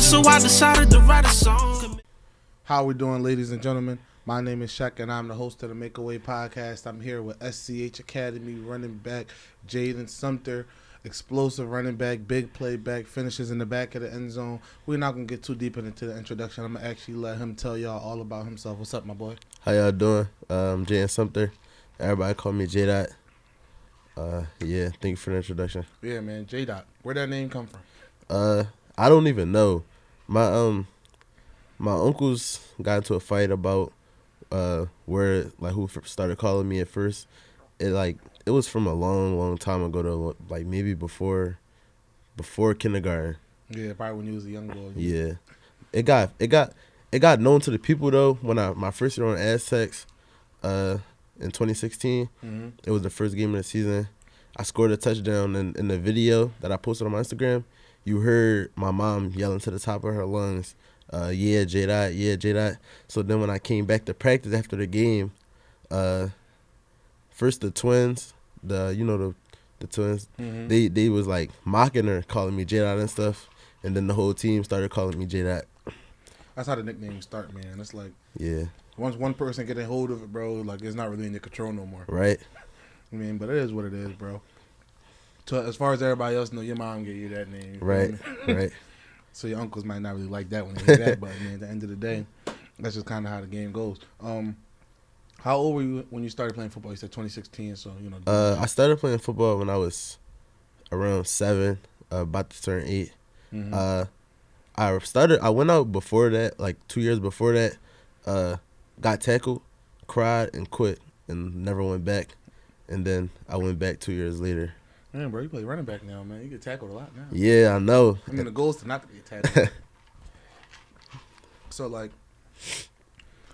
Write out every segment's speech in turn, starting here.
so I decided to write a song. How we doing, ladies and gentlemen? My name is Shaq, and I'm the host of the Make a Way podcast. I'm here with SCH Academy running back Jayden Sumpter, explosive running back, big play back, finishes in the back of the end zone. We're not going to get too deep into the introduction. I'm going to actually let him tell y'all all about himself. What's up, my boy? How y'all doing? I'm Jayden Sumpter. Everybody call me J-Dot. Yeah, thank you for the introduction. Yeah, man, J-Dot. Where'd that name come from? I don't even know. My uncles got into a fight about where who started calling me at first. It was from a long time ago to maybe before kindergarten. Yeah, probably when you was a young boy. Yeah, it got known to the people though when my first year on Aztecs, in 2016. Mm-hmm. It was the first game of the season. I scored a touchdown in the video that I posted on my Instagram. You heard my mom yelling to the top of her lungs, yeah, J-Dot, yeah, J-Dot. So then when I came back to practice after the game, first the twins, the twins, Mm-hmm. they was like mocking her, calling me J-Dot and stuff. And then the whole team started calling me J-Dot. That's how the nicknames start, man. It's like Yeah, once one person get a hold of it, bro, like it's not really in your control no more. right? I mean, but it is what it is, bro. So as far as everybody else know, your mom gave you that name. You feel Right, me? right. So your uncles might not really like that when they hear that, but I mean, at the end of the day, that's just kind of how the game goes. How old were you when you started playing football? You said 2016, so you know. I started playing football when I was around 7, about to turn 8. Mhm. I went out before that, like 2 years before that, got tackled, cried, and quit, and never went back. And then I went back 2 years later. Man, bro, you play running back now, man. You get tackled a lot now. Yeah, I know. I mean, the goal is to not to get tackled. So, like,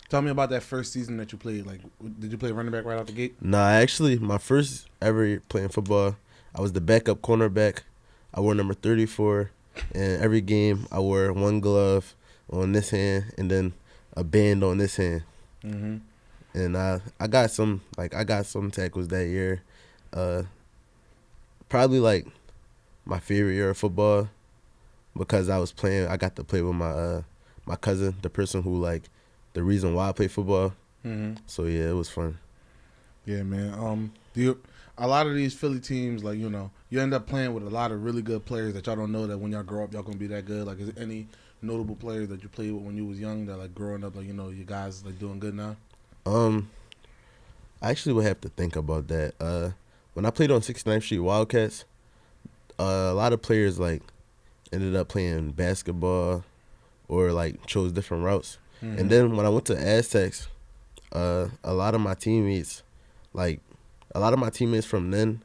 tell me about that first season that you played. Like, did you play running back right out the gate? Nah, actually, my first ever playing football, I was the backup cornerback. I wore number 34, and every game I wore one glove on this hand and then a band on this hand. Mm-hmm. And I got some tackles that year. Probably like my favorite year of football because I got to play with my cousin, the person who the reason why I play football. Mm-hmm. So yeah, it was fun. Yeah, man. A lot of these Philly teams, you end up playing with a lot of really good players that y'all don't know that when y'all grow up, y'all gonna be that good. Like, is there any notable players that you played with when you was young that growing up, you guys doing good now? I actually would have to think about that. When I played on 69th Street Wildcats, a lot of players ended up playing basketball or chose different routes. Mm-hmm. And then when I went to Aztecs, a lot of my teammates from then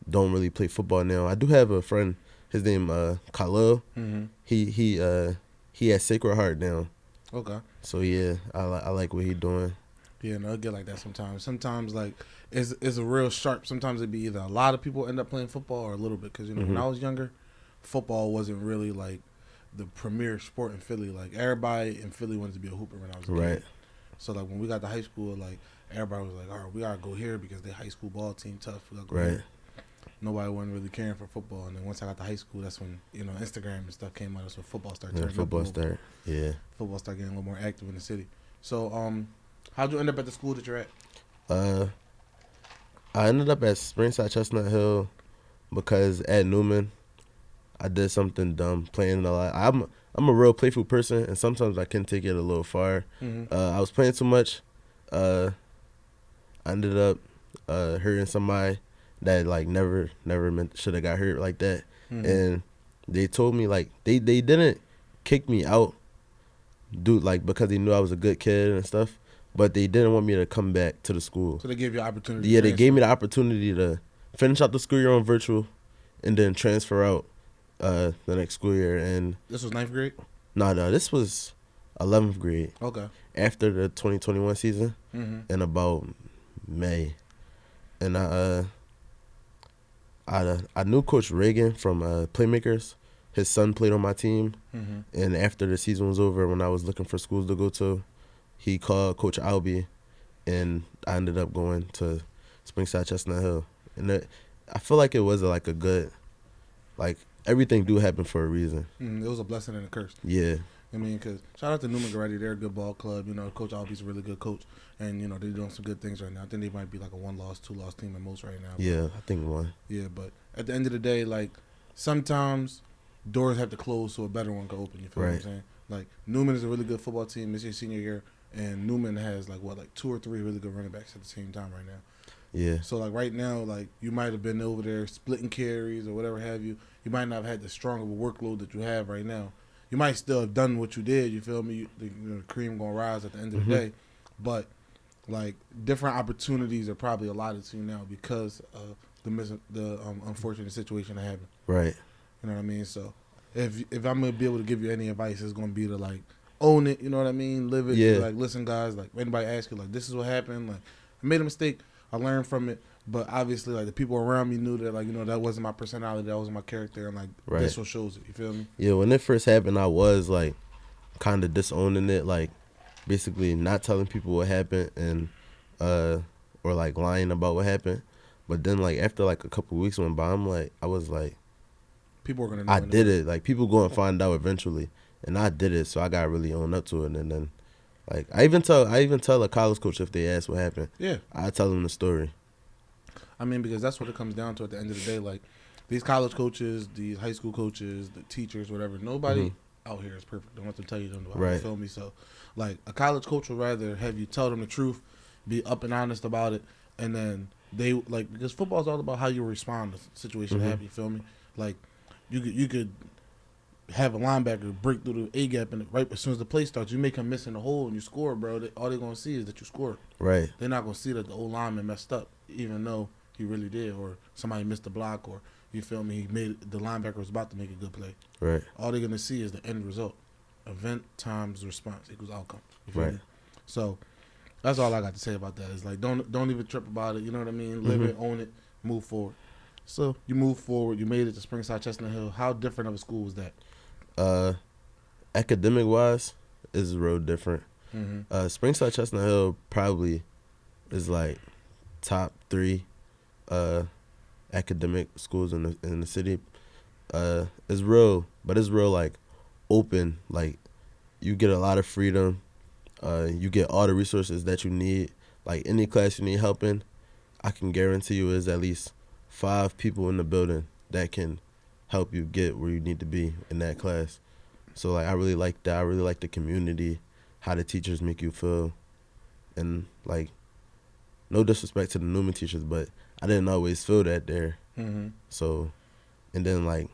don't really play football now. I do have a friend, his name Khalil. Mm-hmm. He has Sacred Heart now. Okay. So yeah, I like what he doing. Yeah, no, it get like that sometimes. Sometimes it's a real sharp. Sometimes it'd be either a lot of people end up playing football or a little bit. Because when I was younger, football wasn't really the premier sport in Philly. Like, everybody in Philly wanted to be a hooper when I was a Right. kid. So when we got to high school, everybody was like, all right, we gotta go here because the high school ball team tough. We gotta go Right. here. Nobody wasn't really caring for football. And then once I got to high school, that's when Instagram and stuff came out. That's when football started turning up. Football Football started getting a little more active in the city. So how'd you end up at the school that you're at? I ended up at Springside, Chestnut Hill, because at Newman, I did something dumb, playing a lot. I'm a real playful person, and sometimes I can take it a little far. Mm-hmm. I was playing too much. I ended up hurting somebody that never should have got hurt like that. Mm-hmm. And they told me they didn't kick me out, because they knew I was a good kid and stuff. But they didn't want me to come back to the school. So they gave you an opportunity. Yeah, they gave me the opportunity to finish out the school year on virtual, and then transfer out the next school year. And this was 9th grade? no, this was 11th grade. Okay. After the 2021 season, Mm-hmm. in about May, and I knew Coach Reagan from Playmakers. His son played on my team, Mm-hmm. and after the season was over, when I was looking for schools to go to, he called Coach Albie, and I ended up going to Springside, Chestnut Hill. And I feel like it was a good, everything do happen for a reason. It was a blessing and a curse. Yeah. I mean, because shout out to Newman Garetti. They're a good ball club. You know, Coach Albie's a really good coach. And, you know, they're doing some good things right now. I think they might be like a 1-loss, 2-loss team at most right now. Yeah, I think one. Yeah, but at the end of the day, like, sometimes doors have to close so a better one can open. You feel what I'm saying? Like, Newman is a really good football team. It's your senior year. And Newman has, like, 2 or 3 really good running backs at the same time right now. Yeah. So, like, right now, like, you might have been over there splitting carries or whatever have you. You might not have had the strong of a workload that you have right now. You might still have done what you did. You feel me? The cream gonna rise at the end of the day, but like different opportunities are probably allotted to you now because of the unfortunate situation that happened. Right. You know what I mean? So if I'm gonna be able to give you any advice, it's gonna be to like own it. You know what I mean? Live it. Yeah. Like listen, guys. Like if anybody asks you, like this is what happened. Like I made a mistake. I learned from it. But obviously, like the people around me knew that, like that wasn't my personality, that wasn't my character, and like this what shows it. You feel me? Yeah, when it first happened, I was like kind of disowning it, like basically not telling people what happened and or like lying about what happened. But then like after like a couple weeks went by, I was like, people are gonna know. I did it. Like people gonna find out eventually, and I did it. So I got really owned up to it, and then like I even tell a college coach if they ask what happened. Yeah, I tell them the story. I mean, because that's what it comes down to at the end of the day. Like, these college coaches, these high school coaches, the teachers, whatever, nobody out here is perfect. Don't have to tell you them about it. You feel me? So, like, a college coach would rather have you tell them the truth, be up and honest about it, and then they, like, because football is all about how you respond to a situation that happens, you feel me? Like, you could have a linebacker break through the A-gap, and right as soon as the play starts, you make him miss in the hole and you score, bro. All they're going to see is that you scored. Right. They're not going to see that the old lineman messed up, even though he really did, or somebody missed the block, or you feel me, the linebacker was about to make a good play. Right. All they're gonna see is the end result. Event times response equals outcome. You feel me? So that's all I got to say about that. Is like don't even trip about it. You know what I mean? Live it, own it, move forward. So you move forward. You made it to Springside, Chestnut Hill. How different of a school was that? Academic wise, is real different. Springside, Chestnut Hill probably is like top 3 academic schools in the city. It's real like open. Like you get a lot of freedom. You get all the resources that you need. Like any class you need help in, I can guarantee you is at least 5 people in the building that can help you get where you need to be in that class. So like I really like that. I really like the community, how the teachers make you feel, and like no disrespect to the Newman teachers, but I didn't always feel that there. So, and then like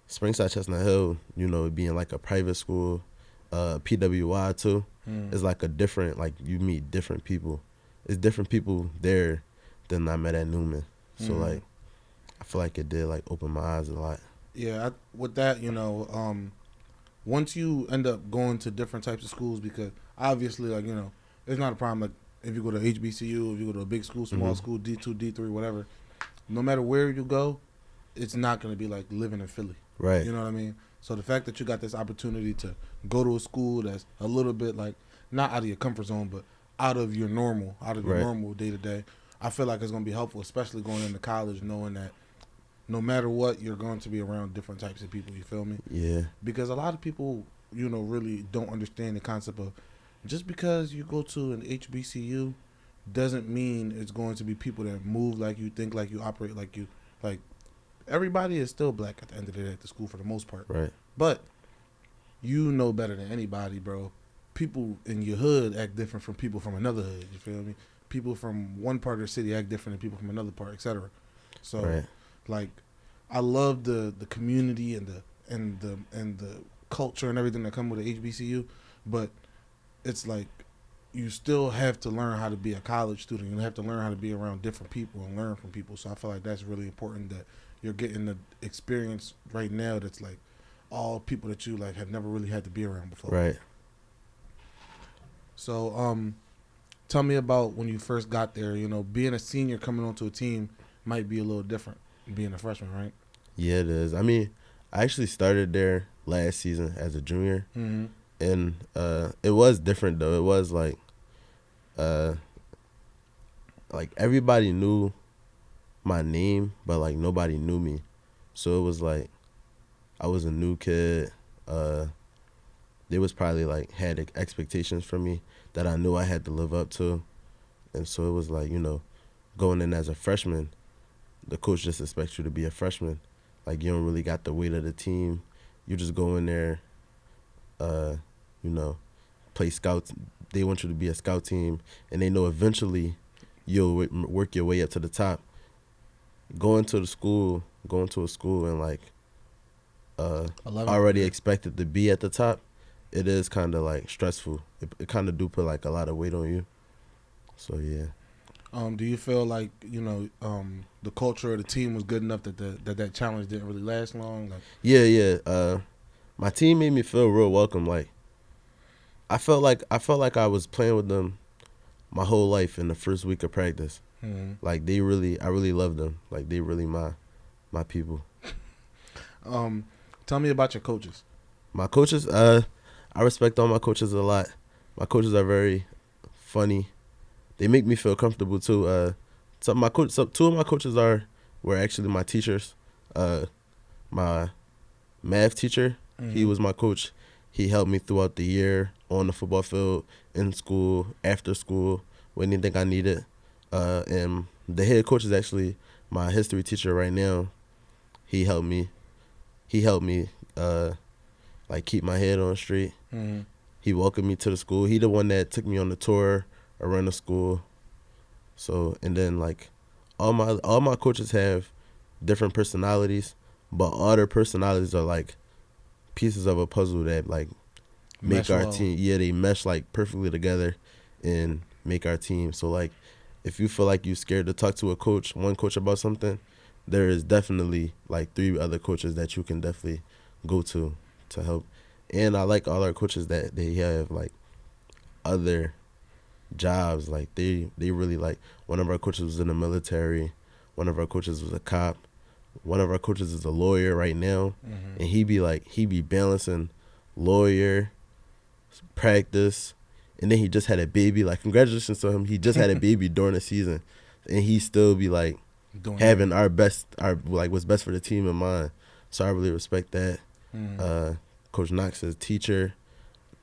Springside, Chestnut Hill, it being like a private school, PWI too, is like a different, like you meet different people. It's different people there than I met at Newman. So like, I feel like it did like open my eyes a lot. Yeah, with that, once you end up going to different types of schools, because obviously, like, it's not a problem. Like, if you go to HBCU, if you go to a big school, small school, D2, D3, whatever, no matter where you go, it's not going to be like living in Philly. Right. You know what I mean? So the fact that you got this opportunity to go to a school that's a little bit like, not out of your comfort zone, but out of your normal day-to-day, I feel like it's going to be helpful, especially going into college, knowing that no matter what, you're going to be around different types of people. You feel me? Yeah. Because a lot of people, really don't understand the concept of just because you go to an HBCU doesn't mean it's going to be people that move like you, think like you, operate like you. Like, everybody is still black at the end of the day at the school for the most part. Right. But you know better than anybody, bro. People in your hood act different from people from another hood. You feel me? People from one part of the city act different than people from another part, etc. So, like, I love the community and the culture and everything that come with the HBCU, but it's like you still have to learn how to be a college student. You have to learn how to be around different people and learn from people. So I feel like that's really important that you're getting the experience right now that's like all people that you like have never really had to be around before. Right. So tell me about when you first got there. Being a senior coming onto a team might be a little different than being a freshman, right? Yeah, it is. I mean, I actually started there last season as a junior. And it was different though. It was like everybody knew my name, but like nobody knew me. So it was like I was a new kid. They was probably like had expectations from me that I knew I had to live up to, and so it was like, going in as a freshman, the coach just expects you to be a freshman. Like, you don't really got the weight of the team. You just go in there, you know, play scouts. They want you to be a scout team, and they know eventually you'll work your way up to the top. Going to a school and like already expected to be at the top, it is kind of like stressful. It kind of do put like a lot of weight on you. So yeah. Do you feel like the culture of the team was good enough that that challenge didn't really last long? Like, Yeah. My team made me feel real welcome. Like I felt like I was playing with them my whole life in the first week of practice. mm-hmm. Like I really loved them. Like they really my people. Tell me about your coaches. My coaches, I respect all my coaches a lot. My coaches are very funny. They make me feel comfortable too. Two of my coaches were actually my teachers. My math teacher, he was my coach. He helped me throughout the year on the football field, in school, after school, with anything I needed. And the head coach is actually my history teacher right now. He helped me. Like keep my head on straight. Mm-hmm. He welcomed me to the school. He the one that took me on the tour around the school. So, and then like all my coaches have different personalities, but all their personalities are like pieces of a puzzle that like make Mesh our well. team. Yeah, they mesh like perfectly together and make our team. So like if you feel like you're scared to talk to one coach about something, there is definitely like 3 other coaches that you can definitely go to help. And I like all our coaches that they have like other jobs. Like they really like, one of our coaches was in the military, one of our coaches was a cop, one of our coaches is a lawyer right now. Mm-hmm. And he be balancing lawyer, practice, and then he just had a baby. Like congratulations to him, he just had a baby during the season, and he still be like having our like what's best for the team in mind. So I really respect that. Mm-hmm. Coach Knox is a teacher,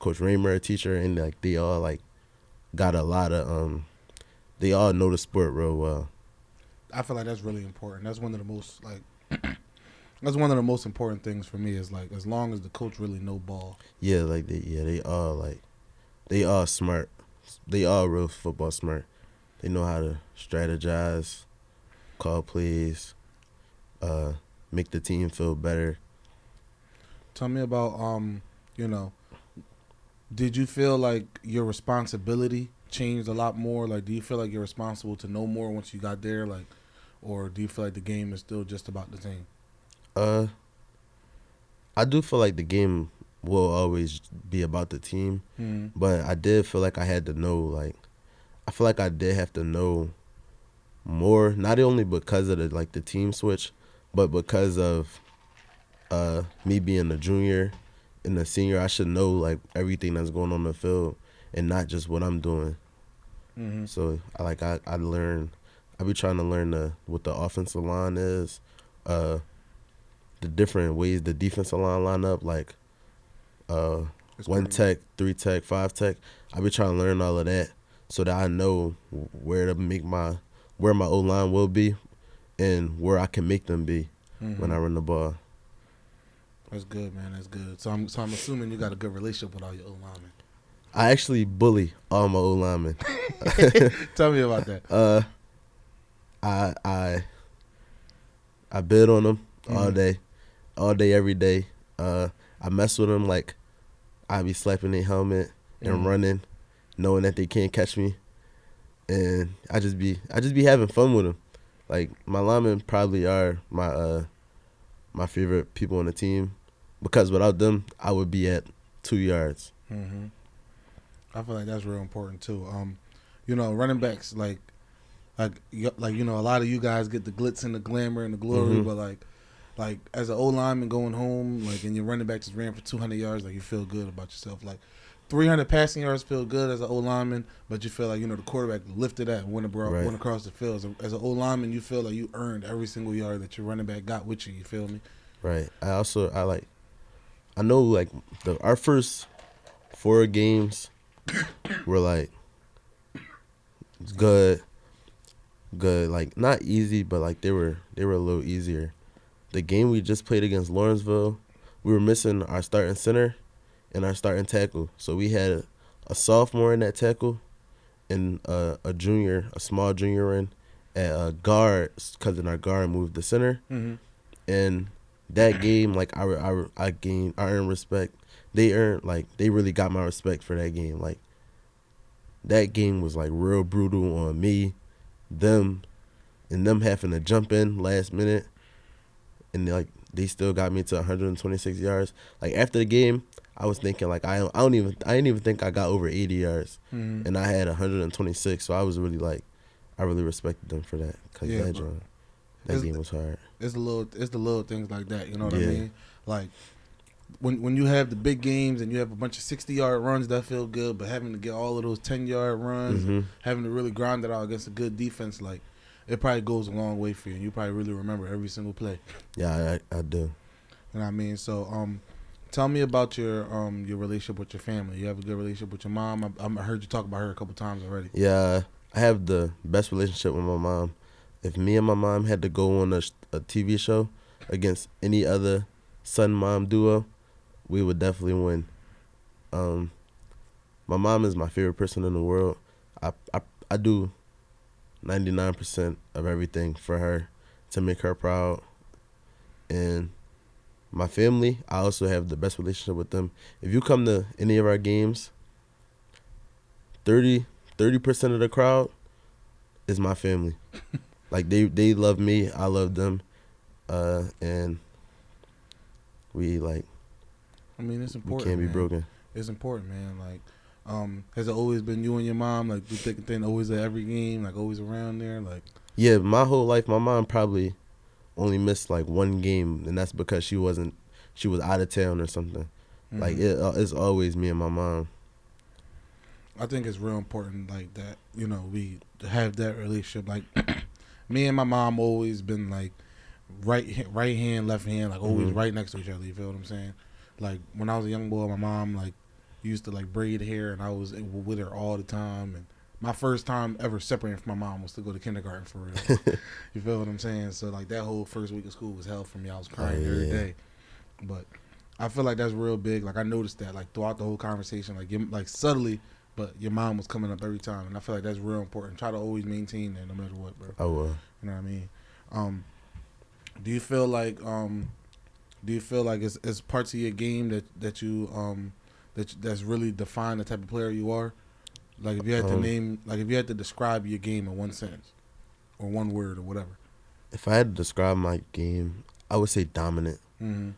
Coach Raymer a teacher, and like they all like got a lot of they all know the sport real well. I feel like that's really important. That's one of the most like that's one of the most important things for me is like as long as the coach really know ball. Yeah, like they all smart. They all real football smart. They know how to strategize, call plays, make the team feel better. Tell me about did you feel like your responsibility changed a lot more? Like, do you feel like you're responsible to know more once you got there? Like, or do you feel like the game is still just about the team? I do feel like the game will always be about the team, but I did feel like I had to know. Like, I feel like I did have to know more, not only because of the team switch, but because of me being a junior and a senior. I should know like everything that's going on in the field and not just what I'm doing. Mm-hmm. So I learn. I be trying to learn what the offensive line is, the different ways the defensive line up, like 1 tech, 3 tech, 5 tech. I be trying to learn all of that so that I know where my O line will be and where I can make them be when I run the ball. That's good, man. That's good. So I'm assuming you got a good relationship with all your O-linemen. I actually bully all my O-linemen. Tell me about that. I bid on them all day, every day. I mess with them like I be slapping their helmet and running, knowing that they can't catch me, and I just be having fun with them. Like my linemen probably are my favorite people on the team, because without them I would be at 2 yards. Mm-hmm. I feel like that's real important too. Running backs like a lot of you guys get the glitz and the glamour and the glory, but like as an O-lineman going home, like, and your running back just ran for 200 yards, like you feel good about yourself. Like 300 passing yards feel good as an O-lineman, but you feel like the quarterback lifted that and went across the field. As an O-lineman, you feel like you earned every single yard that your running back got with you. You feel me? Right. I know like our first 4 games were like good, like not easy, but like they were a little easier. The game we just played against Lawrenceville, we were missing our starting center and our starting tackle. So we had a sophomore in that tackle and a small junior in at guard, because our guard moved the center. Mm-hmm. And that game, like I earned respect. They really got my respect for that game. Like that game was like real brutal on me, them having to jump in last minute, and they still got me to 126 yards. Like after the game, I was thinking like I didn't even think I got over 80 yards, Mm-hmm. and I had 126. So I was really like, I really respected them for that, because that game was hard. It's the little things like that. You know what I Yeah. mean? Like when you have the big games and you have a bunch of 60-yard runs that feel good, but having to get all of those 10-yard runs, Mm-hmm. having to really grind it out against a good defense, like it probably goes a long way for you. And you probably really remember every single play. Yeah, I do. You know what I mean? So, tell me about your relationship with your family. You have a good relationship with your mom. I heard you talk about her a couple times already. Yeah, I have the best relationship with my mom. If me and my mom had to go on a TV show against any other son-mom duo, we would definitely win. My mom is my favorite person in the world. I do 99% of everything for her to make her proud. And my family, I also have the best relationship with them. If you come to any of our games, 30% of the crowd is my family. Like they love me, I love them, and we like. I mean, it's important. We can't be man. broken. It's important, man. Like, has it always been you and your mom, like, the thick and thin, always at every game, like, always around there, like? Yeah, my whole life, my mom probably only missed like 1 game, and that's because she was out of town or something. Mm-hmm. Like it's always me and my mom. I think it's real important, like, that, you know, we have that relationship. Like, me and my mom always been, like, right hand, left hand, like, always Mm-hmm. right next to each other, you feel what I'm saying? Like, when I was a young boy, my mom, like, used to, like, braid hair, and I was with her all the time, and my first time ever separating from my mom was to go to kindergarten, for real. You feel what I'm saying? So, like, that whole first week of school was hell for me. I was crying every day. But I feel like that's real big. Like, I noticed that, like, throughout the whole conversation, like subtly, but your mom was coming up every time, and I feel like that's real important. Try to always maintain that no matter what, bro. I will. You know what I mean? Do you feel like it's parts of your game that's really define the type of player you are? Like, if you had if you had to describe your game in one sentence or one word or whatever. If I had to describe my game, I would say dominant. Mm-hmm.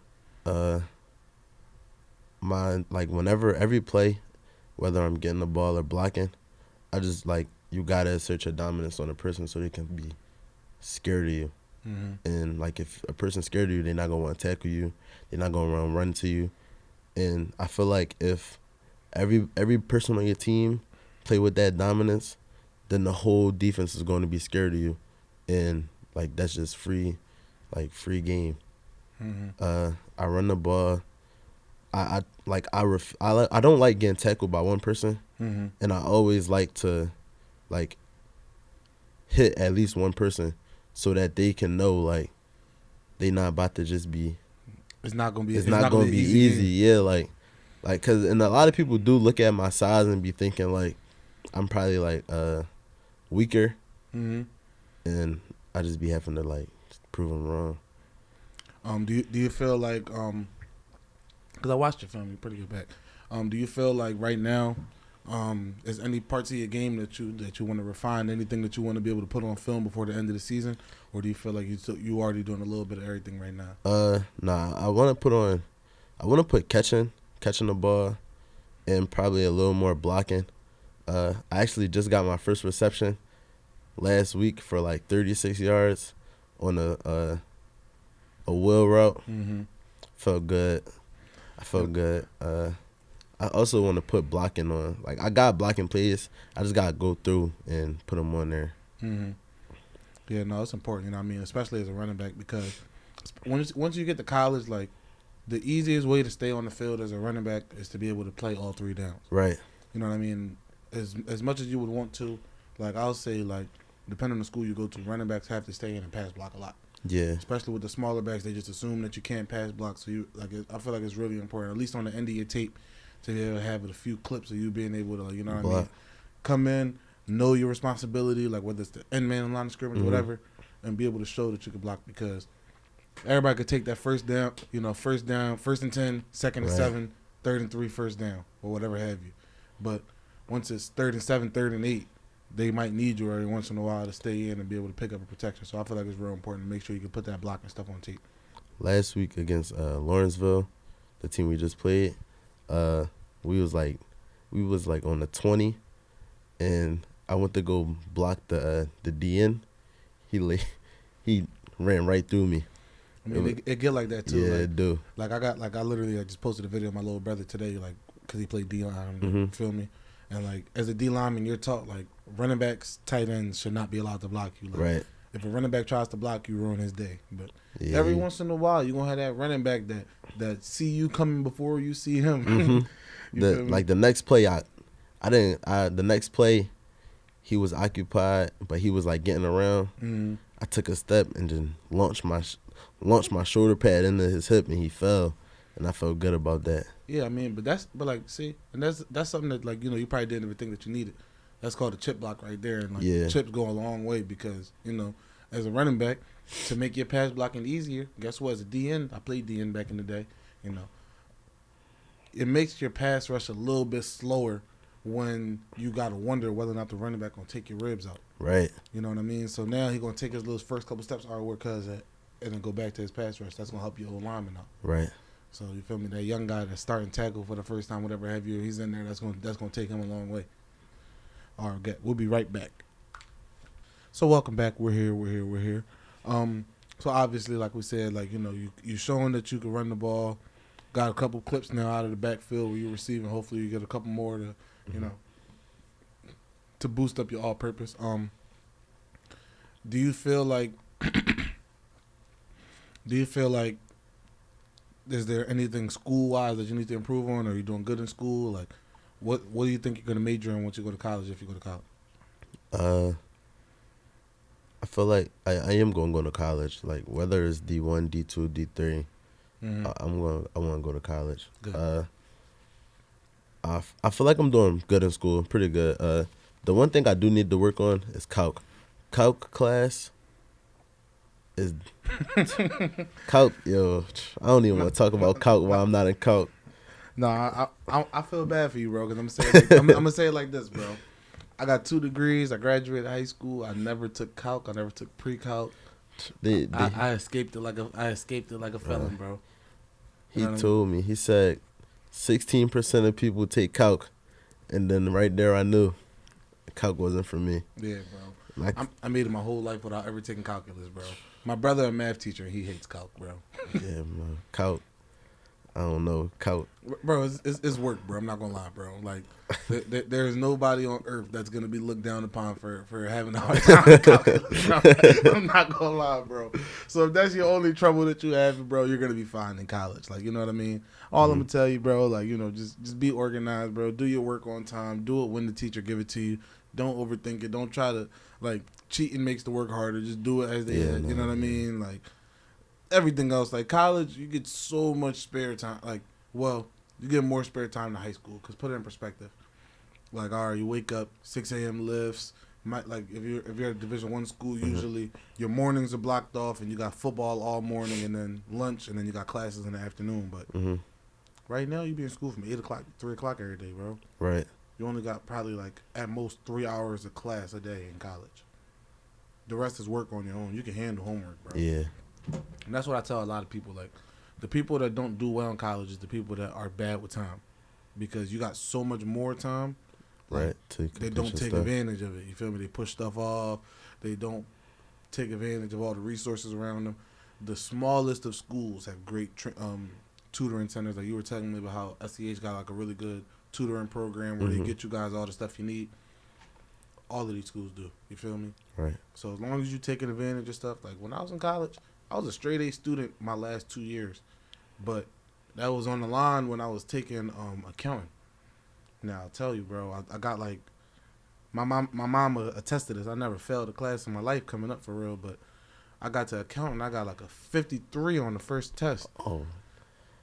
Whenever every play, whether I'm getting the ball or blocking, I just like, you gotta assert your dominance on a person so they can be scared of you. Mm-hmm. And like, if a person's scared of you, they're not gonna want to tackle you. They're not gonna run to you. And I feel like if every person on your team play with that dominance, then the whole defense is going to be scared of you, and like, that's just free game. Mm-hmm. I run the ball. I don't like getting tackled by one person, Mm-hmm. and I always like to like hit at least one person so that they can know like they not about to just be. It's not gonna be easy. Yeah, like cause and a lot of people do look at my size and be thinking like I'm probably like weaker, Mm-hmm. and I just be having to like prove them wrong. Do you feel like because I watched your film, you're pretty good back. Do you feel like right now, is any parts of your game that you want to refine? Anything that you want to be able to put on film before the end of the season, or do you feel like you already doing a little bit of everything right now? Nah. I want to put catching the ball, and probably a little more blocking. I actually just got my first reception last week for like 36 yards on a wheel route. Mm-hmm. Felt good. I felt good. I also want to put blocking on. Like, I got blocking plays. I just got to go through and put them on there. Mm-hmm. Yeah, no, it's important. You know what I mean? Especially as a running back, because once you get to college, like the easiest way to stay on the field as a running back is to be able to play all three downs. Right. You know what I mean? As much as you would want to, like I'll say, like depending on the school you go to, running backs have to stay in and pass block a lot. Yeah. Especially with the smaller backs, they just assume that you can't pass block. So I feel like it's really important, at least on the end of your tape, to be able to have a few clips of you being able to, like, you know what I mean, come in, know your responsibility, like whether it's the end man in line of scrimmage or whatever, and be able to show that you can block, because everybody could take that first down, first and 10, second and 7, third and 3, first down, or whatever have you. But once it's third and 7, third and 8, they might need you every once in a while to stay in and be able to pick up a protection. So I feel like it's real important to make sure you can put that block and stuff on tape. Last week against Lawrenceville, the team we just played, we was like on the 20, and I went to go block the DN. He ran right through me. I mean, it get like that too. Yeah, like, it do. Like I literally just posted a video of my little brother today, like, because he played D line. You feel me? And like as a D lineman, you're taught like running backs, tight ends should not be allowed to block you. Like, right. If a running back tries to block you, ruin his day. But every once in a while, you're gonna have that running back that see you coming before you see him. The next play, the next play, he was occupied, but he was like getting around. I took a step and just launched my shoulder pad into his hip, and he fell, and I felt good about that. Yeah, I mean, that's something that, like, you probably didn't even think that you needed. That's called a chip block right there, and like chips go a long way, because as a running back, to make your pass blocking easier, guess what? As a DN, I played DN back in the day. It makes your pass rush a little bit slower when you gotta wonder whether or not the running back gonna take your ribs out. Right. You know what I mean? So now he's gonna take his little first couple steps, all right, where cuz at, and then go back to his pass rush. That's gonna help your old lineman out. Right. So you feel me? That young guy that's starting tackle for the first time, whatever have you, he's in there. That's gonna take him a long way. All right, we'll be right back. So welcome back. We're here. So obviously, like we said, like you showing that you can run the ball. Got a couple clips now out of the backfield where you're receiving. Hopefully, you get a couple more to to boost up your all-purpose. Do you feel like is there anything school-wise that you need to improve on? Or are you doing good in school? Like, what do you think you're going to major in once you go to college, if you go to college? I feel like I am going to go to college. Like, whether it's D1, D2, D3, I want to go to college. Good. I feel like I'm doing good in school, pretty good. The one thing I do need to work on is calc. Calc class is calc. Yo, I don't even want to talk about calc while I'm not in calc. No, I feel bad for you, bro. Because I'm gonna say it like this, bro. I got 2 degrees. I graduated high school. I never took calc. I never took pre-calc. I escaped it like a felon, bro. He told me. He said 16% of people take calc, and then right there I knew calc wasn't for me. Yeah, bro. I made it my whole life without ever taking calculus, bro. My brother, a math teacher, he hates calc, bro. Yeah, man. Calc. I don't know. Calc. Bro, it's work, bro. I'm not gonna lie, bro. Like, there's nobody on earth that's gonna be looked down upon for having a hard time with calculus, bro. I'm not gonna lie, bro. So if that's your only trouble that you have, bro, you're gonna be fine in college. Like, you know what I mean? All I'm gonna tell you, bro, like, just be organized, bro. Do your work on time. Do it when the teacher give it to you. Don't overthink it. Don't try to, like, cheating makes the work harder. Just do it as they you know what I mean? Like, everything else, like college, you get so much spare time. Like, well, you get more spare time than high school. Cause put it in perspective. Like, all right, you wake up 6 a.m. lifts. Like if you're at Division I school, usually your mornings are blocked off, and you got football all morning, and then lunch, and then you got classes in the afternoon. But right now, you be in school from 8 o'clock, 3 o'clock every day, bro. Right. You only got probably like at most 3 hours of class a day in college. The rest is work on your own. You can handle homework, bro. Yeah. And that's what I tell a lot of people. Like, the people that don't do well in college is the people that are bad with time, because you got so much more time. Like, right. They don't take advantage of it. You feel me? They push stuff off. They don't take advantage of all the resources around them. The smallest of schools have great tutoring centers. Like, you were telling me about how SCH got like a really good tutoring program where they get you guys all the stuff you need. All of these schools do. You feel me? Right. So as long as you taking advantage of stuff, like when I was in college, I was a straight A student my last 2 years, but that was on the line when I was taking accounting. Now I'll tell you, bro, I got like my mama attested this. I never failed a class in my life coming up for real, but I got to accounting. I got like a 53 on the first test. Oh.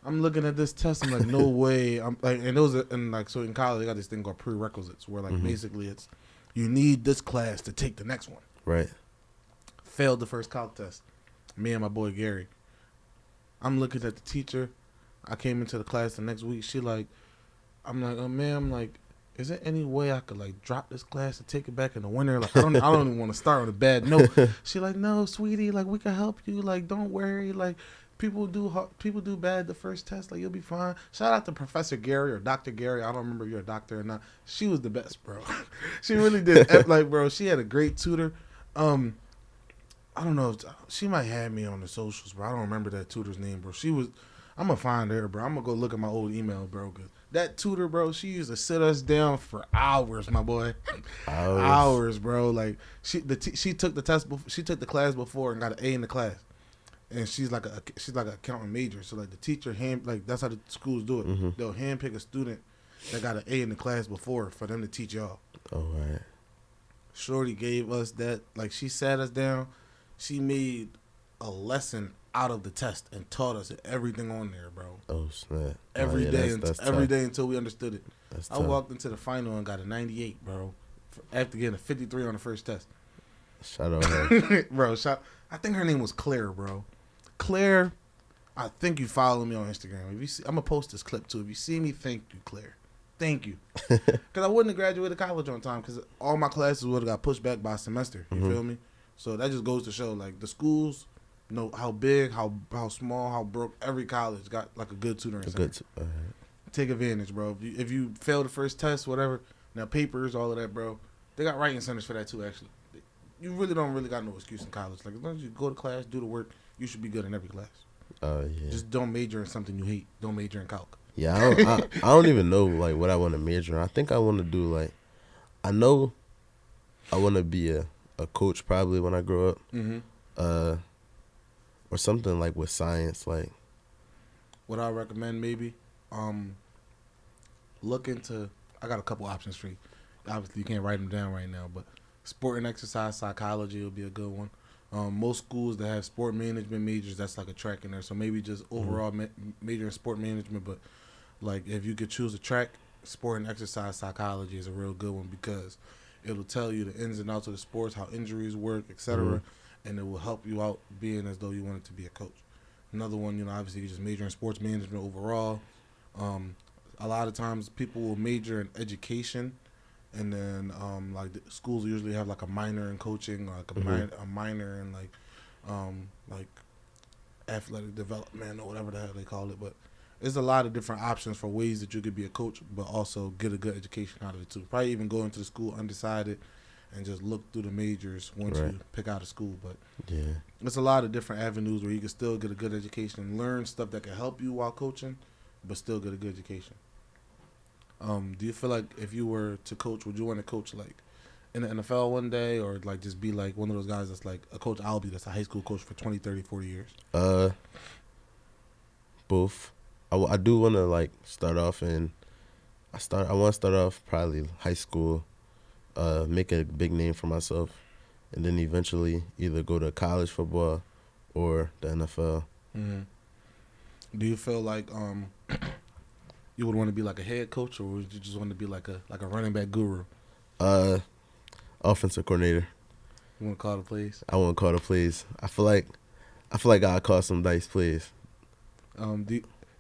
I'm looking at this test. I'm like, no way. I'm like, and those and like so in college they got this thing called prerequisites where like basically it's you need this class to take the next one. Right. Failed the first calc test. Me and my boy Gary. I'm looking at the teacher. I came into the class the next week. She like, I'm like, oh man, I'm like, is there any way I could like drop this class and take it back in the winter? Like I don't even want to start on a bad note. She like, no, sweetie, like we can help you. Like don't worry. Like people do bad the first test. Like you'll be fine. Shout out to Professor Gary or Dr. Gary. I don't remember if you're a doctor or not. She was the best, bro. She really did. Like bro, she had a great tutor. I don't know if she might have me on the socials, bro. I don't remember that tutor's name, bro. I'm gonna find her, bro. I'm gonna go look at my old email, bro. Cause that tutor, bro, she used to sit us down for hours, my boy. Hours, bro. Like she took the test, she took the class before and got an A in the class, and she's like an accounting major. So like the teacher that's how the schools do it. They'll handpick a student that got an A in the class before for them to teach y'all. Oh right. Shorty gave us that. Like she sat us down. She made a lesson out of the test and taught us everything on there, bro. Oh snap! Every day until we understood it. That's I tough. walked into the final and got a 98, bro. After getting a 53 on the first test. Shout out her. Bro, I think her name was Claire, bro. Claire, I think you follow me on Instagram. If you see, I'm gonna post this clip too. If you see me, thank you, Claire. Thank you. Because I wouldn't have graduated college on time because all my classes would have got pushed back by a semester. You feel me? So that just goes to show, like, the schools know how big, how small, how broke. Every college got, like, a good tutoring center. Take advantage, bro. If you fail the first test, whatever, now papers, all of that, bro, they got writing centers for that, too, actually. You really don't got no excuse in college. Like, as long as you go to class, do the work, you should be good in every class. Oh, yeah. Just don't major in something you hate. Don't major in calc. Yeah, I don't even know, like, what I want to major in. I think I want to do, like, I know I want to be a coach probably when I grow up, or something like with science. Like, what I recommend maybe, look into. I got a couple options for you. Obviously, you can't write them down right now, but sport and exercise psychology will be a good one. Most schools that have sport management majors, that's like a track in there. So maybe just overall major in sport management, but like if you could choose a track, sport and exercise psychology is a real good one because it'll tell you the ins and outs of the sports, how injuries work, etc., and it will help you out being as though you wanted to be a coach. Another one, obviously you just major in sports management overall. A lot of times people will major in education, and then like the schools usually have like a minor in coaching, or like a minor in like athletic development or whatever the hell they call it. But there's a lot of different options for ways that you could be a coach, but also get a good education out of it too. Probably even go into the school undecided and just look through the majors once you pick out a school. But yeah, there's a lot of different avenues where you can still get a good education and learn stuff that can help you while coaching, but still get a good education. Do you feel like if you were to coach, would you want to coach like in the NFL one day, or like just be like one of those guys that's like a coach I'll be that's a high school coach for 20, 30, 40 years? Both. I do want to like start off and I want to start off probably high school, make a big name for myself, and then eventually either go to college football or the NFL. Mm-hmm. Do you feel like you would want to be like a head coach, or would you just want to be like a running back guru? Offensive coordinator. You want to call the plays? I want to call the plays. I feel like I'll call some nice plays.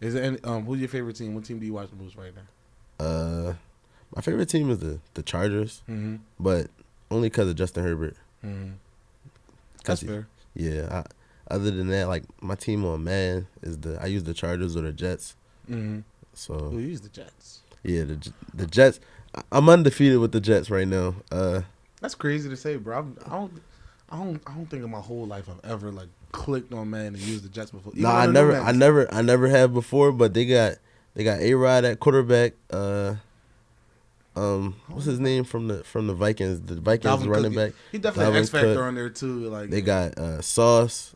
Is there any, who's your favorite team? What team do you watch the most right now? My favorite team is the Chargers, but only because of Justin Herbert. That's fair. Yeah. Other than that, like my team on Madden is I use the Chargers or the Jets. So you use the Jets. Yeah, the Jets. I'm undefeated with the Jets right now. That's crazy to say, bro. I don't think in my whole life I've ever like clicked on Madden and used the Jets before. I never have before. But they got A-Rod at quarterback. What's his name from the Vikings? The Vikings Dalvin running Cook. back. He definitely Dalvin X factor Cook. on there too. Like they got Sauce.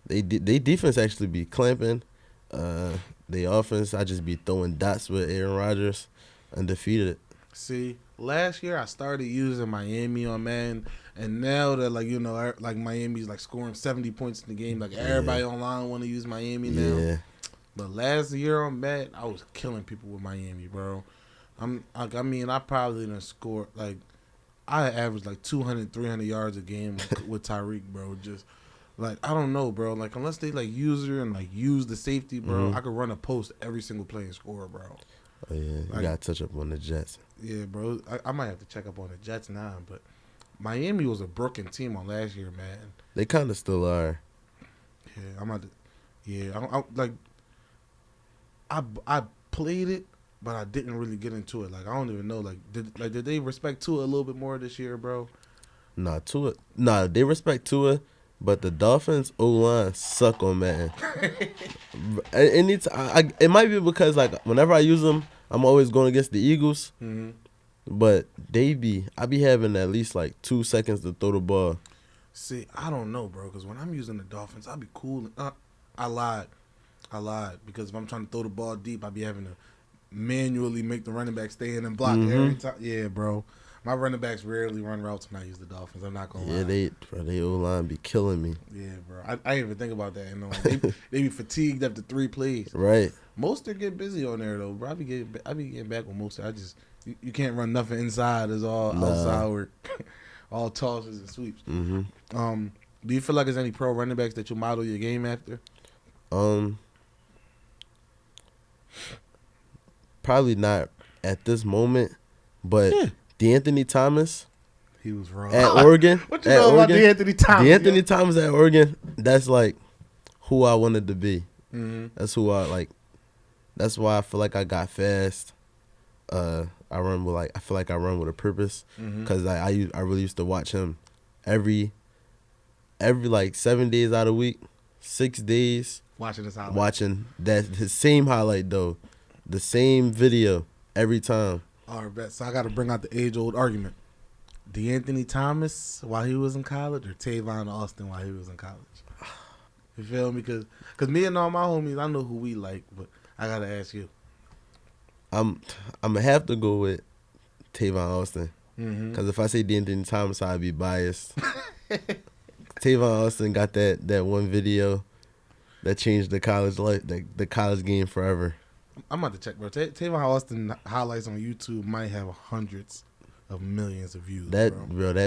They defense actually be clamping. They offense, I just be throwing dots with Aaron Rodgers, undefeated. See, last year I started using Miami on man, and now that like Miami's like scoring 70 points in the game, like everybody online want to use Miami now. Yeah. But last year on Madden, I was killing people with Miami, bro. I probably didn't score like I averaged like 200, 300 yards a game with Tyreek, bro. Just like I don't know, bro. Like unless they like use her and like use the safety, bro, I could run a post every single play and score, bro. Oh yeah, you Like, gotta touch up on the Jets. Yeah, bro. I might have to check up on the Jets now, but Miami was a broken team on last year, man. They kind of still are. Yeah, I'm about to. Yeah, I played it, but I didn't really get into it. Like I don't even know. Did they respect Tua a little bit more this year, bro? Nah, Tua. Nah, they respect Tua, but the Dolphins O-line suck on Madden. It might be because like whenever I use them, I'm always going against the Eagles. Mm-hmm. But I be having at least like 2 seconds to throw the ball. See, I don't know, bro. Because when I'm using the Dolphins, I be cool. I lied because if I'm trying to throw the ball deep, I be having to manually make the running back stay in and block every time. Yeah, bro. My running backs rarely run routes when I use the Dolphins. I'm not gonna lie. Yeah, they O-line be killing me. Yeah, bro. I didn't even think about that. You know, like they be fatigued after 3 plays. Right. Most get busy on there though, bro. I be getting back with most. You can't run nothing inside. It's all outside work, all tosses and sweeps. Mm-hmm. Do you feel like there's any pro running backs that you model your game after? Probably not at this moment, but DeAnthony Thomas. He was wrong. At Oregon. What you know about DeAnthony Thomas? DeAnthony Thomas at Oregon, that's like who I wanted to be. Mm-hmm. That's who I like. That's why I feel like I got fast. I feel like I run with a purpose because I really used to watch him every like 7 days out of the week, 6 days. Watching his highlight. Watching his same highlight though, the same video every time. All right, bet. So I got to bring out the age-old argument. DeAnthony Thomas while he was in college or Tavon Austin while he was in college? You feel me? Because me and all my homies, I know who we like, but I got to ask you. I'm gonna have to go with Tavon Austin because if I say DeAnthony Thomas, I'd be biased. Tavon Austin got that one video that changed the college life, the college game forever. I'm about to check, bro. Tavon Austin highlights on YouTube might have hundreds of millions of views. That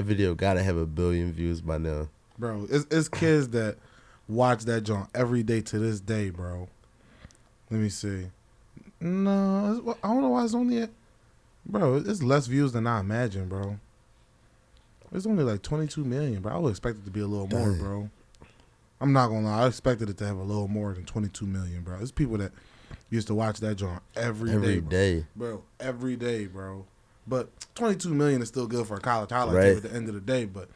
video gotta have 1 billion views by now. Bro, it's kids that watch that joint every day to this day, bro. Let me see. No, I don't know why it's only at... Bro, it's less views than I imagined, bro. It's only like 22 million, bro. I would expect it to be a little more, bro. I'm not going to lie. I expected it to have a little more than 22 million, bro. It's people that used to watch that joint every day. Bro, every day, bro. But 22 million is still good for a college highlight at the end of the day, but...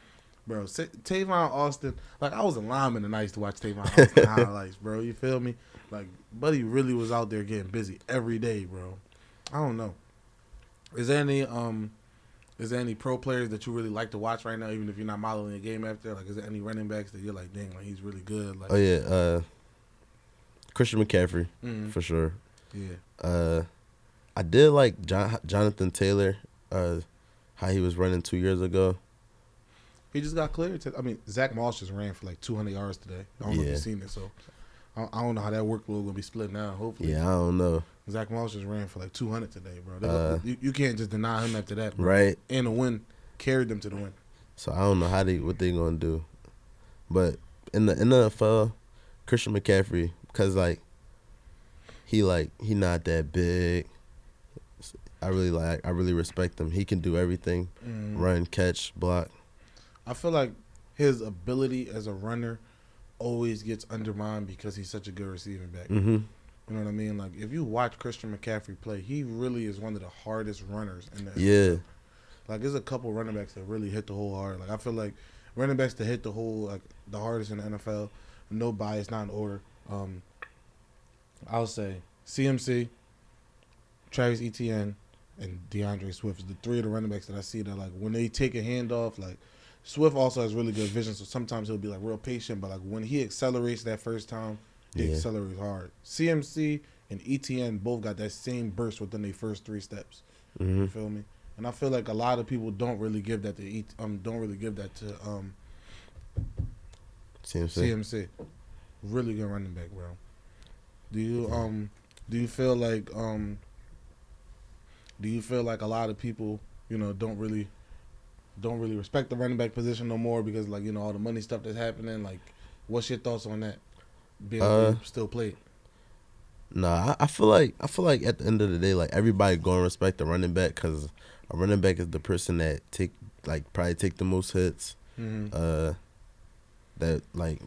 Bro, Tavon Austin, like I was a lineman and I used to watch Tavon Austin highlights, bro. You feel me? Like, buddy really was out there getting busy every day, bro. I don't know. Is there any pro players that you really like to watch right now, even if you're not modeling a game after? Like, is there any running backs that you're like, dang, like he's really good? Like, oh yeah, Christian McCaffrey for sure. Yeah. I did like Jonathan Taylor, how he was running 2 years ago. He just got cleared. Zach Moss just ran for like 200 yards today. I don't know if you've seen it, so I don't know how that workload going to be split now, hopefully. Yeah, I don't know. Zach Moss just ran for like 200 today, bro. You can't just deny him after that, bro. Right. And a win carried them to the win. So I don't know what they going to do. But in the NFL, Christian McCaffrey, because he not that big. I really respect him. He can do everything. Run, catch, block. I feel like his ability as a runner always gets undermined because he's such a good receiving back. Mm-hmm. You know what I mean? Like, if you watch Christian McCaffrey play, he really is one of the hardest runners in the NFL. Like, there's a couple running backs that really hit the hole hard. Like, I feel like running backs that hit the hole, like, the hardest in the NFL, no bias, not in order. I'll say CMC, Travis Etienne, and DeAndre Swift is the three of the running backs that I see that, like, when they take a handoff, like, Swift also has really good vision, so sometimes he'll be like real patient, but like when he accelerates that first time, he Yeah. accelerates hard. CMC and ETN both got that same burst within their first 3 steps. Mm-hmm. You feel me? And I feel like a lot of people don't really give that to CMC. Really good running back, bro. Do you feel like a lot of people, don't really respect the running back position no more because like, all the money stuff that's happening? Like, what's your thoughts on that? Being able to still play it? Nah, I feel like at the end of the day, like everybody gonna respect the running back because a running back is the person that probably take the most hits. Mm-hmm. That like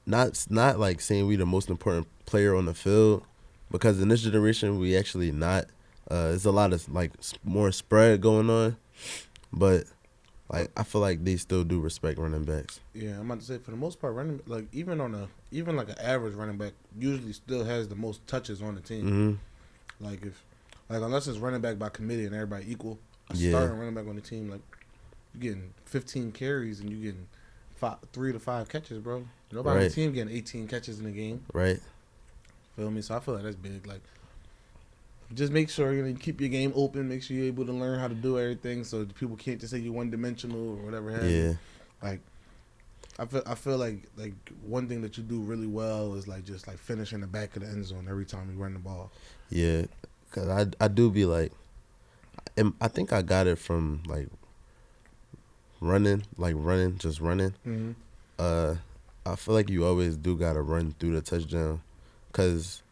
not like saying we the most important player on the field, because in this generation we actually not. There's a lot of like more spread going on, but like I feel like they still do respect running backs. Yeah, I'm about to say for the most part, running like even like an average running back usually still has the most touches on the team. Mm-hmm. Like unless it's running back by committee and everybody equal, Yeah. starting running back on the team, like you getting 15 carries and you getting 3 to 5 catches, bro. Nobody on the team getting 18 catches in the game. Right. Feel me? So I feel like that's big. Like, just make sure you keep your game open. Make sure you're able to learn how to do everything, so people can't just say you're one dimensional or whatever. Yeah. Like, I feel like one thing that you do really well is like just like finishing the back of the end zone every time you run the ball. Yeah, cause I do be like, I think I got it from like running, just running. Mm-hmm. I feel like you always do gotta run through the touchdown, cause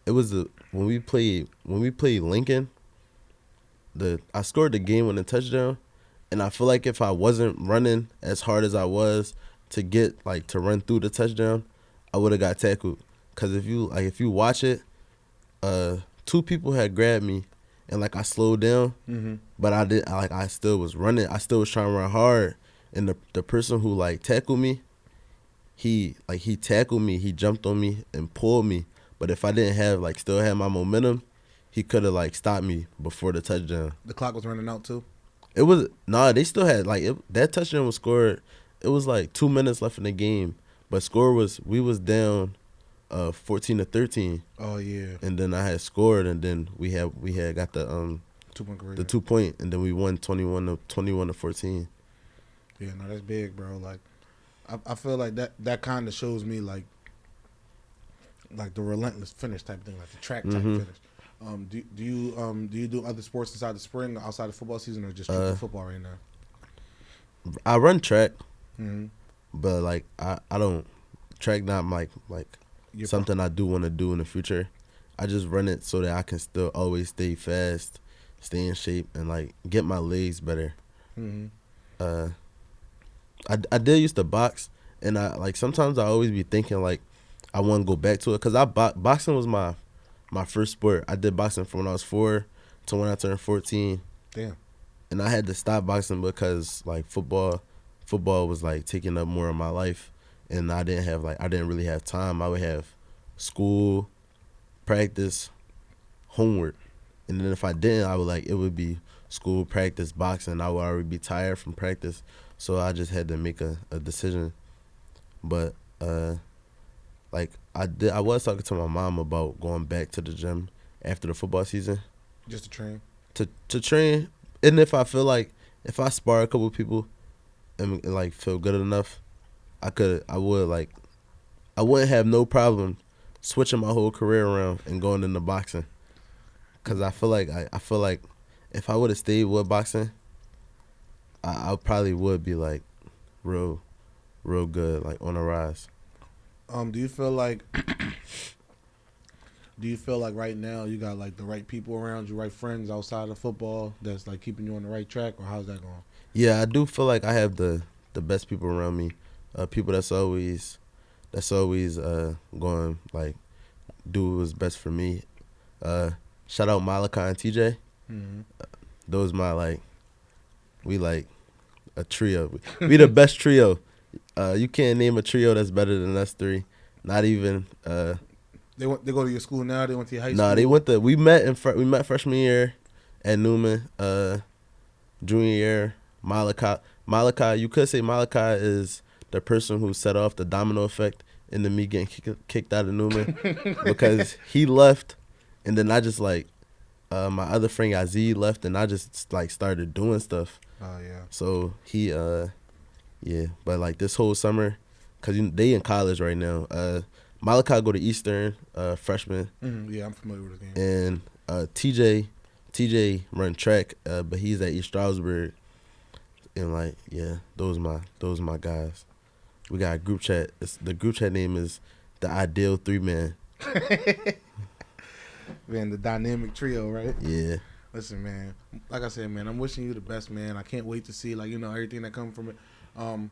it was when we played Lincoln, I scored the game on the touchdown, and I feel like if I wasn't running as hard as I was to get like to run through the touchdown, I would have got tackled. Cause if you watch it, 2 people had grabbed me, and like I slowed down, Mm-hmm. but I still was running. I still was trying to run hard, and the person who like tackled me, he tackled me, he jumped on me and pulled me. But if I didn't have still had my momentum, he could have stopped me before the touchdown. The clock was running out too. It was they still had that touchdown was scored. It was 2 minutes left in the game, but we was down 14-13. Oh yeah. And then I had scored, and then we had got the 2-point conversion. the 2-point, and then we won 21-14. Yeah, no, that's big, bro. Like, I feel like that kind of shows me like the relentless finish type thing, like the track type Mm-hmm. finish. Do you do other sports inside the spring, outside of football season, or just strictly football right now? I run track, Mm-hmm. but I don't track. Not something I do want to do in the future. I just run it so that I can still always stay fast, stay in shape, and get my legs better. Mm-hmm. I did used to box, and I sometimes I always be thinking I want to go back to it, because boxing was my first sport. I did boxing from when I was 4 to when I turned 14. Damn. And I had to stop boxing because football was taking up more of my life, and I didn't really have time. I would have school, practice, homework, and then if I didn't, I would it would be school, practice, boxing. I would already be tired from practice, so I just had to make a decision. But I was talking to my mom about going back to the gym after the football season. Just to train. To train, and if I feel if I spar a couple of people and feel good enough, I wouldn't have no problem switching my whole career around and going into boxing. Cause I feel like if I would have stayed with boxing, I probably would be real good, on the rise. Do you feel like right now you got the right people around you, right friends outside of football that's keeping you on the right track, or how's that going? Yeah, I do feel like I have the best people around me. People that's always going do what's best for me. Shout out Malika and TJ. Mm-hmm. Those we a trio. We the best trio. You can't name a trio that's better than us 3. Not even. They go to your school now. They went to your high school. Nah, they went to. We met freshman year at Newman. Junior year, Malika Malachi, you could say Malachi is the person who set off the domino effect into me getting kicked out of Newman because he left, and then I just like my other friend Aziz left, and I just like started doing stuff. Oh yeah. So he yeah, but like this whole summer, cause they in college right now. Malachi go to Eastern, freshman. Yeah, I'm familiar with the game. And TJ run track, but he's at East Stroudsburg. And like, yeah, those are my guys. We got a group chat. The group chat name is the Ideal 3-Man. Man, the dynamic trio, right? Yeah. Listen, man. Like I said, man, I'm wishing you the best, man. I can't wait to see everything that comes from it. I'm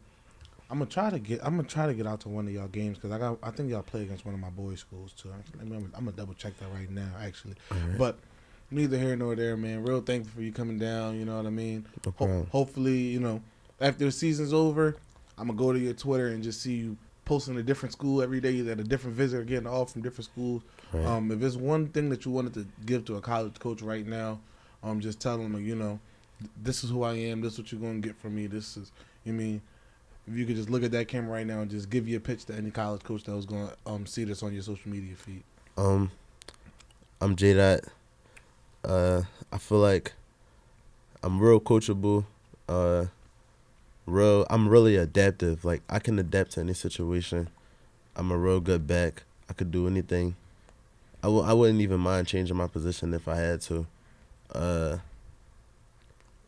gonna try to get out to one of y'all games because I think y'all play against one of my boys' schools too. I'm gonna double check that right now, actually. Right. But neither here nor there, man. Real thankful for you coming down. You know what I mean? No problem. Hopefully, after the season's over, I'm gonna go to your Twitter and just see you posting a different school every day, that a different visitor getting all from different schools. Right. If there's one thing that you wanted to give to a college coach right now, just tell them, this is who I am. This is what you're gonna get from me. This is, if you could just look at that camera right now and just give your pitch to any college coach that was gonna see this on your social media feed. I'm J-Dot. I feel like I'm real coachable. I'm really adaptive. Like, I can adapt to any situation. I'm a real good back. I could do anything. I wouldn't even mind changing my position if I had to.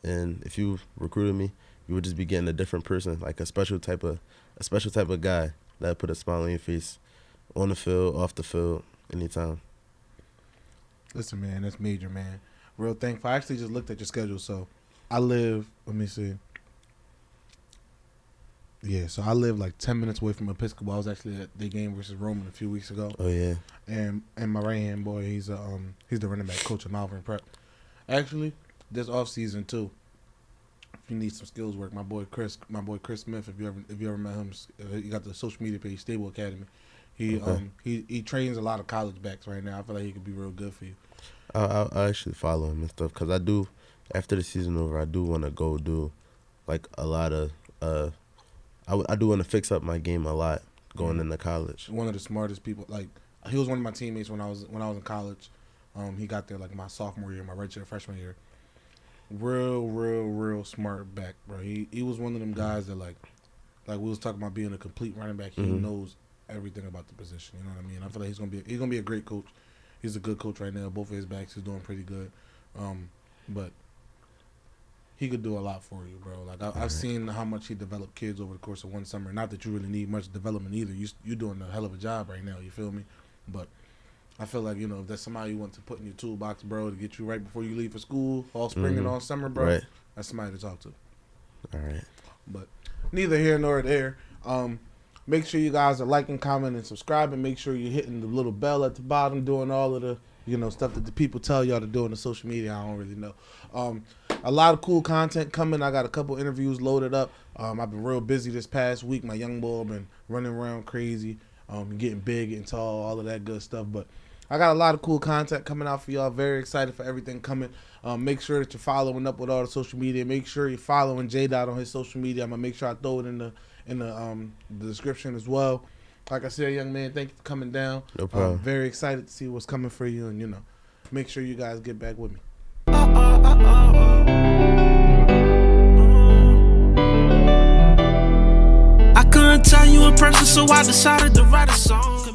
And if you recruited me, you would just be getting a different person, like a special type of guy that put a smile on your face, on the field, off the field, anytime. Listen, man, that's major, man. Real thankful. I actually just looked at your schedule. So I live, let me see. Yeah, so I live like 10 minutes away from Episcopal. I was actually at the game versus Roman a few weeks ago. Oh, yeah. And my right-hand boy, he's the running back coach of Unwavering Prep. Actually, this offseason, too, if you need some skills work, my boy Chris Smith, if you ever met him, he got the social media page, Stable Academy. He trains a lot of college backs right now. I feel like he could be real good for you. I actually follow him and stuff because I do, after the season over, I do want to go do like a lot of, I do want to fix up my game a lot going into college. One of the smartest people, like he was one of my teammates when I was in college. He got there like my sophomore year, my redshirt freshman year. Real smart back, bro. He was one of them guys that like we was talking about being a complete running back. He knows everything about the position. You know what I mean? I feel like he's gonna be a great coach. He's a good coach right now. Both of his backs is doing pretty good, but he could do a lot for you, bro. Like I've seen how much he developed kids over the course of one summer. Not that you really need much development either. You're doing a hell of a job right now. You feel me? But I feel like, if that's somebody you want to put in your toolbox, bro, to get you right before you leave for school, all spring and all summer, bro, right. That's somebody to talk to. All right. But neither here nor there. Make sure you guys are liking, commenting, and subscribing. Make sure you're hitting the little bell at the bottom, doing all of the, stuff that the people tell y'all to do on the social media. I don't really know. A lot of cool content coming. I got a couple interviews loaded up. I've been real busy this past week. My young boy been running around crazy, getting big, getting tall, all of that good stuff. But I got a lot of cool content coming out for y'all. Very excited for everything coming. Make sure that you're following up with all the social media. Make sure you're following J-Dot on his social media. I'm gonna make sure I throw it in the description as well. Like I said, young man, thank you for coming down. No problem. Very excited to see what's coming for you, and make sure you guys get back with me. I couldn't tell you in person, so I decided to write a song.